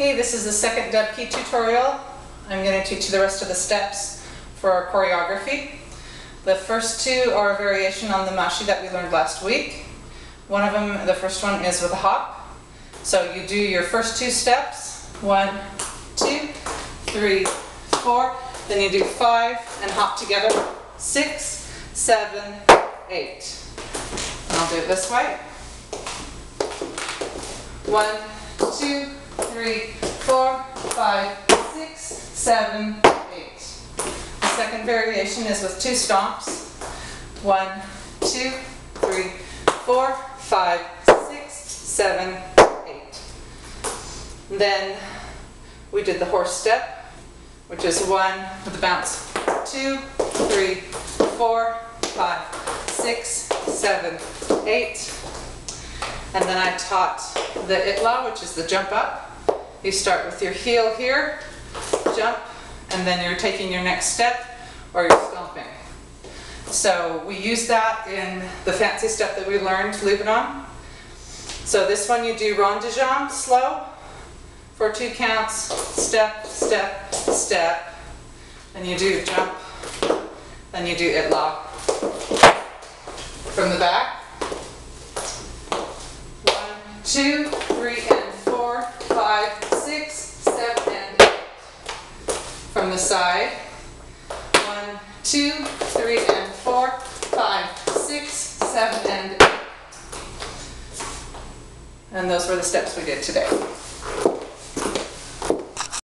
Hey, this is the second Dubkey tutorial. I'm going to teach you the rest of the steps for our choreography. The first two are a variation on the mashi that we learned last week. One of them, the first one, is with a hop. So you do your first two steps, 1, 2, 3, 4, then you do 5 and hop together, 6, 7, 8. And I'll do it this way. 1, 2, 3, 4, 5, 6, 7, 8. The second variation is with 2 stomps. 1, 2, 3, 4, 5, 6, 7, 8. Then we did the horse step, which is 1 with a bounce, 2, 3, 4, 5, 6, 7, 8. And then I taught the itla, which is the jump up. You start with your heel here, jump, and then you're taking your next step or you're stomping. So we use that in the fancy step that we learned, Lubanon. So this one you do rond de jambe, slow, for 2 counts, step, step, step. Then you do jump, then you do itla. From the back. 1, 2, 3, and 4, 5, 6, 7, and 8. From the side. 1, 2, 3, and 4, 5, 6, 7, and 8. And those were the steps we did today.